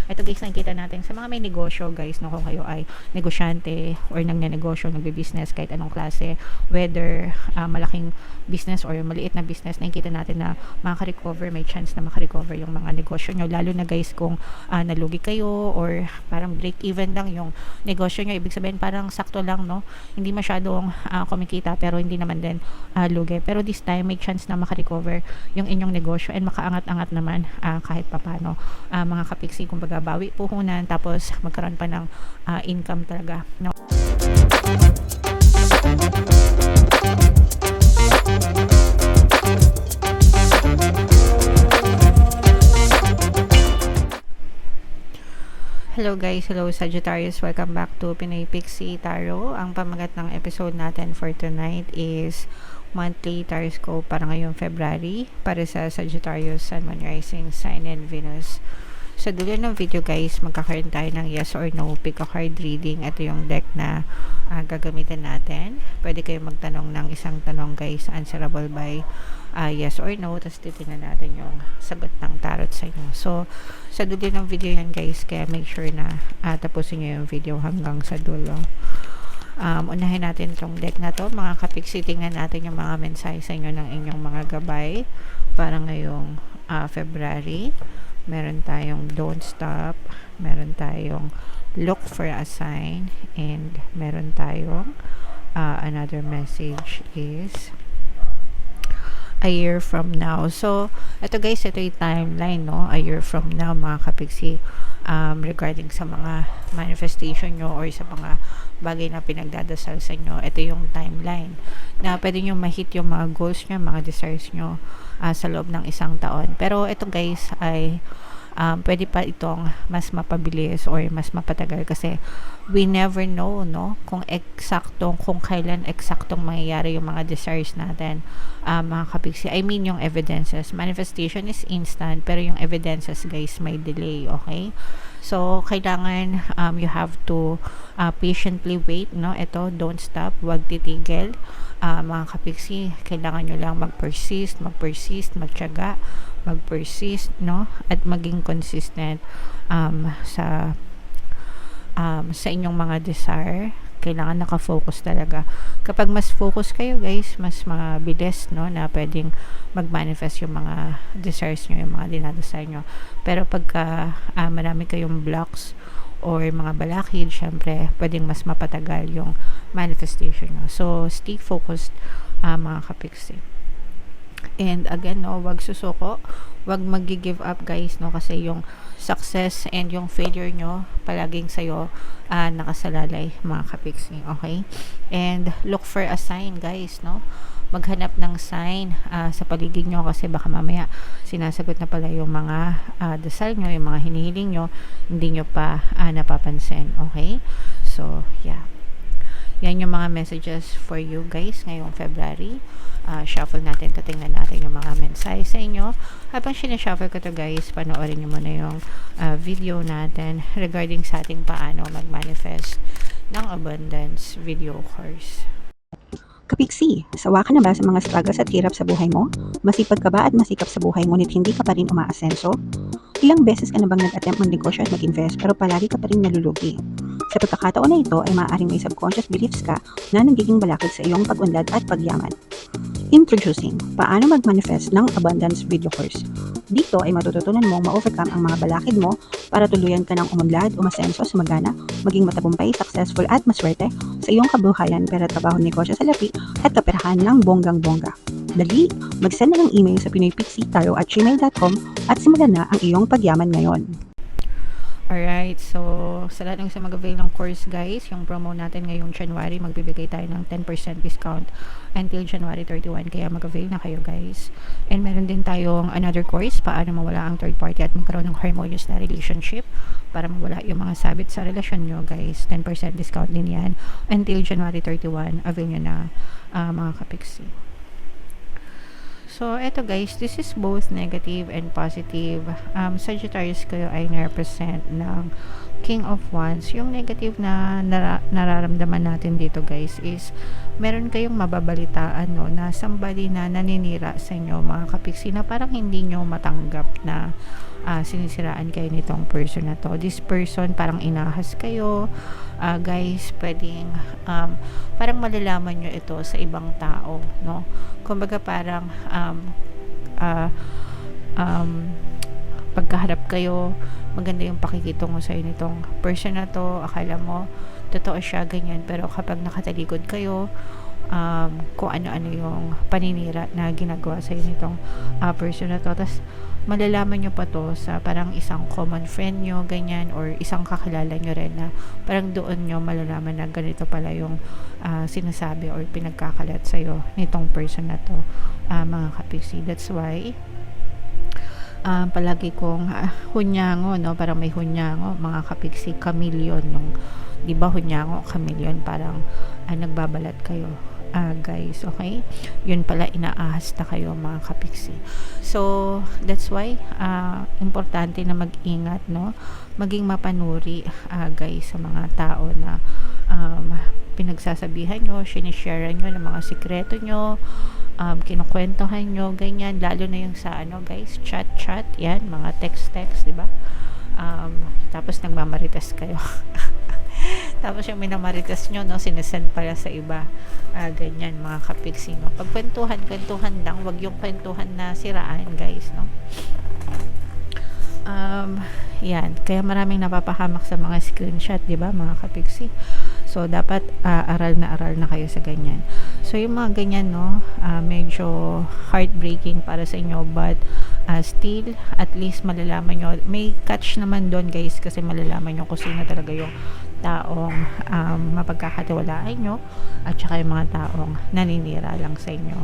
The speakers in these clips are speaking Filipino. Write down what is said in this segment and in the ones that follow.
Ito guys, nakikita natin sa mga may negosyo guys, no, kung kayo ay negosyante or nagnenegosyo, nagbe-business, kahit anong klase, whether malaking business or maliit na business, nakikita natin na makaka-recover, may chance na makarecover yung mga negosyo nyo. Lalo na guys kung nalugi kayo or parang break even lang yung negosyo nyo, ibig sabihin parang sakto lang, no, hindi masyadong kumikita pero hindi naman din lugi, pero this time may chance na makarecover yung inyong negosyo and makaangat-angat naman kahit papano, mga kapiksi, kumbaga bawi puhunan tapos magkaroon pa ng income talaga, no? Hello guys, hello Sagittarius, welcome back to Pinoy Pixie Tarot. Ang pamagat ng episode natin for tonight is monthly tarot para ngayong February para sa Sagittarius, Sun, Moon, Rising, Sign, and Venus. Sa dulo ng video guys, magkakaroon tayo ng yes or no pick a card reading. Ito yung deck na gagamitin natin. Pwede kayo magtanong ng isang tanong guys, answerable by yes or no, tapos titignan natin yung sagot ng tarot sa inyo. So, sa dulo ng video yan guys, kaya make sure na tapusin nyo yung video hanggang sa dulo. Unahin natin itong deck na to, mga kapiksi. Tingnan natin yung mga mensahe sa inyo ng inyong mga gabay para ngayong February. Meron tayong don't stop, meron tayong look for a sign, and meron tayong another message is a year from now. So, ito guys, ito yung timeline, no? A year from now, mga kapiksi, regarding sa mga manifestation nyo or sa mga bagay na pinagdadasal sa inyo. Ito yung timeline na pwede nyo ma-hit yung mga goals nyo, mga desires nyo sa loob ng isang taon. Pero ito guys ay pwede pa itong mas mapabilis or mas mapatagal kasi we never know, no, kung kailan eksaktong mangyayari yung mga desires natin, mga kapiksi. I mean yung evidences. Manifestation is instant pero yung evidences guys may delay, okay? So kailangan you have to patiently wait, no? Ito, don't stop, wag titigil, mga kapiksi. Kailangan nyo lang mag-persist, magtiyaga, mag-persist, no? At maging consistent sa inyong mga desire. Kailangan nakafocus talaga. Kapag mas focus kayo guys, mas mabilis, no, na pwedeng mag-manifest yung mga desires nyo, yung mga dinadasal nyo. Pero pagka marami kayong blocks or mga balakid, syempre pwedeng mas mapatagal yung manifestation nyo. So stay focused, mga kapiksi. And again, no, wag susuko, wag mag-give up guys, no, kasi yung success and yung failure nyo palaging sa'yo nakasalalay, mga kapiksi, okay? And look for a sign guys, no? Maghanap ng sign sa paligid nyo kasi baka mamaya sinasagot na pala yung mga dasal nyo, yung mga hinihiling nyo, hindi nyo pa napapansin, okay? So, yeah. Yan yung mga messages for you guys ngayong February. Shuffle natin to, tingnan natin yung mga mensahe sa inyo. Habang sinashuffle ko to guys, panoorin nyo muna yung video natin regarding sa ating paano mag-manifest ng abundance video course. Kapiksi, sawa ka na ba sa mga struggles at hirap sa buhay mo? Masipag ka ba at masikap sa buhay ngunit hindi ka pa rin umaasenso? Ilang beses ka na bang nag-attempt mag-negosyo at mag-invest pero palagi ka pa rin nalulugi? Sa pagkakataon na ito ay maaaring may subconscious beliefs ka na nagiging balakid sa iyong pag-unlad at pagyaman. Introducing, paano mag-manifest ng abundance video course. Dito ay matututunan mong ma-overcome ang mga balakid mo para tuluyan ka ng umunlad, umasenso, sumagana, maging matagumpay, successful at maswerte sa iyong kabuhayan, pera, trabaho, negosyo, salapi at kaperahan ng bonggang-bongga. Dali, mag-send na ng email sa pinoypixitaro@gmail.com at simulan na ang iyong pagyaman ngayon. Alright, so sa lahat ng isa mag-avail ng course guys, yung promo natin ngayong January, magbibigay tayo ng 10% discount until January 31, kaya mag-avail na kayo guys. And meron din tayong another course, paano mawala ang third party at magkaroon ng harmonious na relationship para mawala yung mga sabit sa relasyon nyo guys. 10% discount din yan until January 31, avail nyo na, mga kapiksi. So, eto guys, this is both negative and positive. Sagittarius kayo ay na-represent ng King of Wands. Yung negative na nararamdaman natin dito guys is meron kayong mababalitaan, no, na somebody na naninira sa inyo, mga kapiksi, na parang hindi nyo matanggap na sinisiraan kayo nitong person na to. This person parang inahas kayo, guys. Pwedeng parang malalaman nyo ito sa ibang tao, no? Kumbaga parang pagkaharap kayo, maganda yung pakikitungo sa'yo nitong person na to. Akala mo totoo siya, ganyan, pero kapag nakatalikod kayo, kung ano-ano yung paninira na ginagawa sa'yo nitong person na to. Tapos malalaman nyo pa to sa parang isang common friend nyo, ganyan, or isang kakilala nyo rin, na parang doon nyo malalaman na ganito pala yung sinasabi or pinagkakalat sa'yo nitong person na to, mga kapiksi. That's why palagi kong hunyango, no? Parang may hunyango, mga kapiksi, chameleon, yung, di ba, hunyango, chameleon, parang nagbabalat kayo, guys, okay? Yun pala, inaahas na kayo, mga kapiksi. So that's why importante na mag-ingat, no? Maging mapanuri, guys, sa mga tao na pinagsasabihan nyo, sinishare nyo ng mga sikreto nyo, kinukwentuhan nyo, ganyan, lalo na yung sa guys, chat, yan, mga text, di ba? Tapos nagmamarites kayo. Tapos yung minamarites nyo, no, sinesend pala sa iba, ganyan, mga kapiksi, no? Pag kwentuhan lang, wag yung kwentuhan na siraan, guys, no? Yan, kaya maraming napapahamak sa mga screenshot, di ba, mga kapiksi? So dapat aral na kayo sa ganyan. So yung mga ganyan, no, medyo heartbreaking para sa inyo, but still at least malalaman nyo, may catch naman doon, guys, kasi malalaman nyo kung sino talaga yung taong mapagkakatiwalaan nyo, at saka yung mga taong naninira lang sa inyo,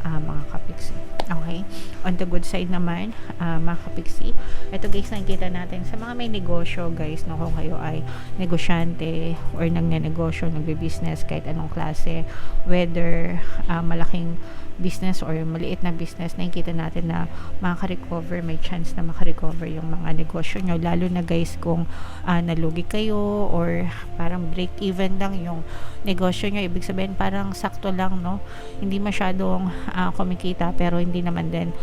mga kapiksi. Okay? On the good side naman, mga kapiksi, ito, guys, nakikita natin sa mga may negosyo, guys, no, kung kayo ay negosyante or nagnenegosyo, nagbe-business, kahit anong klase, whether malaking business or maliit na business, nakikita natin na makaka-recover, may chance na makarecover yung mga negosyo nyo, lalo na, guys, kung nalugi kayo or parang break even lang yung negosyo nyo, ibig sabihin parang sakto lang, no, hindi masyadong kumikita, pero hindi naman din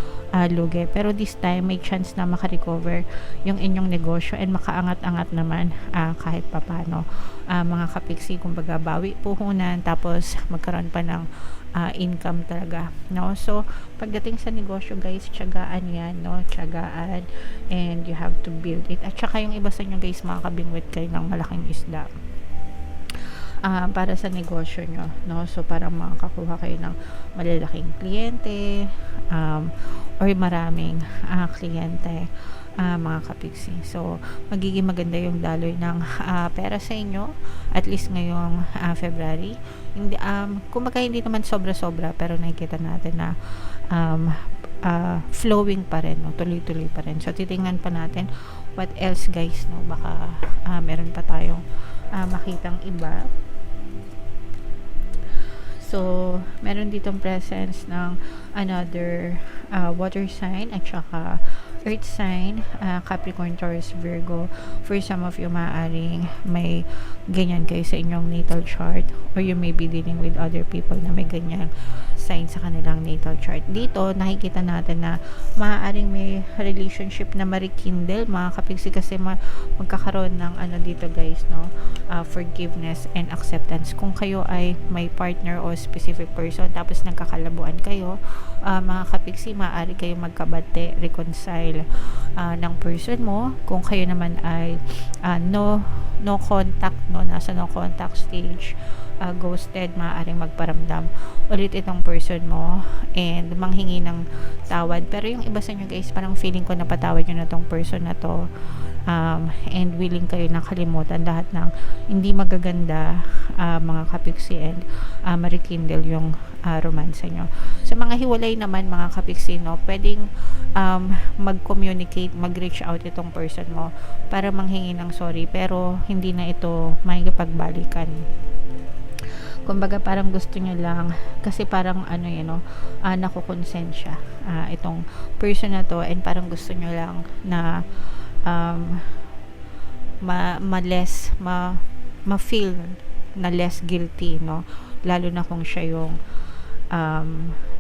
lugi, pero this time may chance na makarecover yung inyong negosyo and makaangat-angat naman, kahit papano, mga kapiksi. Kumbaga bawi puhunan, tapos magkaroon pa ng income talaga, no? So pagdating sa negosyo, guys, tiyagaan yan, no? Tiyagaan, and you have to build it. At saka yung iba sa inyo, guys, makakabingwit kayo ng malaking isda para sa negosyo nyo, no? So parang makakakuha kayo ng malalaking kliyente, or maraming kliyente, mga kapiksi. So magiging maganda yung daloy ng pera sa inyo, at least ngayong February. Hindi, kumbaga hindi naman sobra-sobra, pero nakikita natin na flowing pa rin, no? Tuloy-tuloy pa rin. So titingnan pa natin what else, guys, no? Baka meron pa tayong makitang iba. So meron ditong presence ng another water sign at saka earth sign, Capricorn, Taurus, Virgo. For some of you, maaaring may ganyan kayo sa inyong natal chart, or you may be dealing with other people na may ganyan sign sa kanilang natal chart. Dito nakikita natin na maaaring may relationship na marikindle, mga kapiksi, kasi magkakaroon ng dito, guys, no, forgiveness and acceptance. Kung kayo ay may partner o specific person, tapos nagkakalabuan kayo, mga kapiksi, maaari kayo magkabate, reconcile ng person mo. Kung kayo naman ay no contact, no, nasa no contact stage, ghosted, maaaring magparamdam ulit itong person mo and manghingi ng tawad. Pero yung iba sa inyo, guys, parang feeling ko napatawad nyo na tong person na to, and willing kayo na kalimutan lahat ng hindi magaganda, mga kapiksi, and marikindle yung romansa nyo. Sa mga hiwalay naman, mga kapiksi, no, pwedeng mag-communicate, mag-reach out itong person mo para manghingi ng sorry, pero hindi na ito makikipagbalikan. Kumbaga parang gusto nyo lang, kasi parang nakukonsensya itong person na to, and parang gusto nyo lang na ma-feel na less guilty, no? Lalo na kung siya yung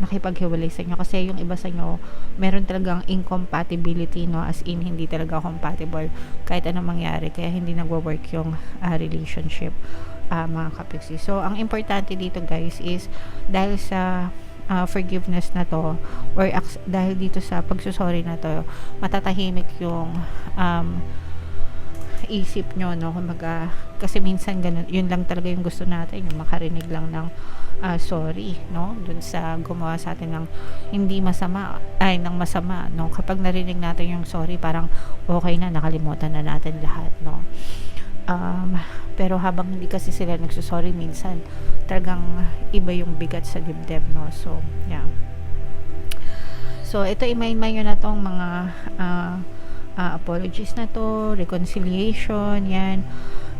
nakipaghiwalay sa inyo. Kasi yung iba sa inyo, meron talagang incompatibility, no? As in, hindi talaga compatible kahit anong mangyari. Kaya hindi nagwo-work yung relationship, mga kapiksi. So, ang importante dito guys is dahil sa forgiveness na to or dahil dito sa pagsusorry na to, matatahimik yung isip nyo, no? Kumbaga, kasi minsan ganun, yun lang talaga yung gusto natin, yung makarinig lang ng sorry, no? Dun sa gumawa sa atin ng hindi masama, ng masama, no? Kapag narinig natin yung sorry, parang okay na, nakalimutan na natin lahat, no? Pero habang hindi kasi sila nagsusorry, minsan talagang iba yung bigat sa dibdib, no? So, yeah. So, ito i-mind nyo na tong mga apologies na to, reconciliation, yan.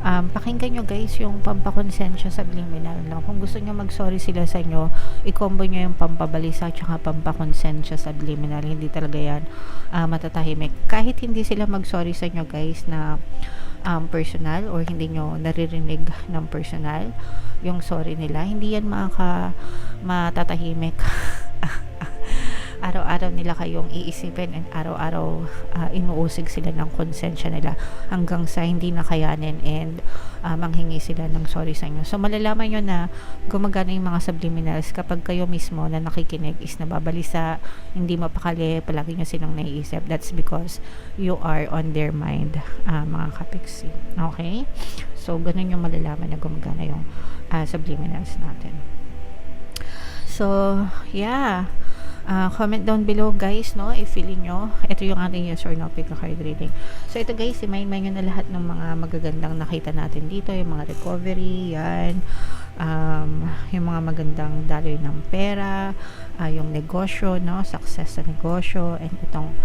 Pakinggan nyo guys yung pampakonsensya subliminal lang. Kung gusto nyo mag-sorry sila sa inyo, i-combo nyo yung pampabalisa at pampakonsensya subliminal. Hindi talaga yan matatahimik. Kahit hindi sila mag-sorry sa inyo guys na personal or hindi nyo naririnig ng personal yung sorry nila, hindi yan matatahimik. Araw-araw nila kayong iisipin and araw-araw inuusig sila ng konsensya nila hanggang sa hindi nakayanin and manghingi sila ng sorry sa inyo. So malalaman nyo na gumagana yung mga subliminals kapag kayo mismo na nakikinig is nababalisa, hindi mapakali, palagi nyo silang naiisip. That's because you are on their mind, mga kapiksi. Okay? So ganun yung malalaman na gumagana yung subliminals natin. So yeah, comment down below guys, no, if feeling nyo ito yung ating yes or no pick a card reading. So ito guys, i-mind nyo na lahat ng mga magagandang nakita natin dito, yung mga recovery, yan, yung mga magandang daloy ng pera, yung negosyo, no, success sa negosyo, and itong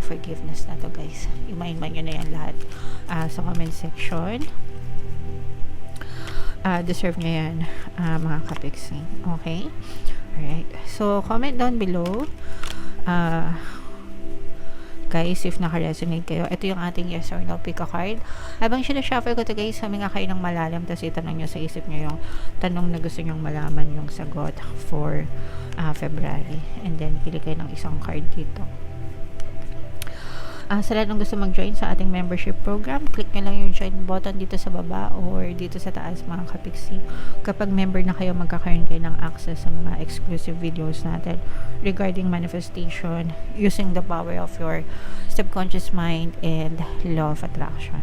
forgiveness na to guys. I-mind nyo na yan lahat sa comment section. Deserve nyo yan, mga kapiksi. Okay? Alright. So, comment down below. Guys, if naka-resonate kayo, ito yung ating yes or no pick a card. Habang sinashuffle ko to guys, huminga kayo ng malalim, tapos itanong nyo sa isip nyo yung tanong na gusto nyong malaman yung sagot for February. And then, pili kayo ng isang card dito. Sa lahat ng gusto mag-join sa ating membership program, click nyo lang yung join button dito sa baba or dito sa taas, mga kapiksi. Kapag member na kayo, magkakaroon kayo ng access sa mga exclusive videos natin regarding manifestation using the power of your subconscious mind and law of attraction.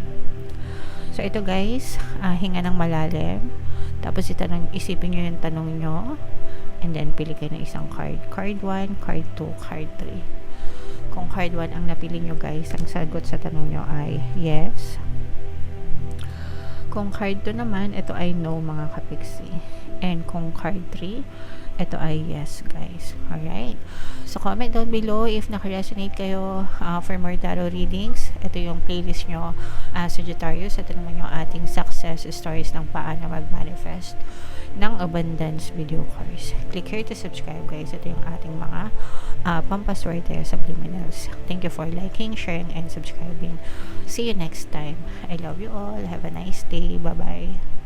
So ito guys, hinga ng malalim, tapos isipin nyo yung tanong nyo, and then pili kayo ng isang card. Card 1, card 2, card 3. Kung card 1 ang napili nyo guys, ang sagot sa tanong nyo ay yes. Kung card 2 naman, ito ay no, mga kapiksi. And kung card 3, ito ay yes guys. Alright. So comment down below if naka-resonate kayo for more tarot readings. Ito yung playlist nyo, Sagittarius. Ito naman yung ating success stories ng paano mag-manifest ng abundance video course. Click here to subscribe guys. Ito yung ating mga pampaswerte subliminals. Thank you for liking, sharing, and subscribing. See you next time. I love you all. Have a nice day. Bye-bye.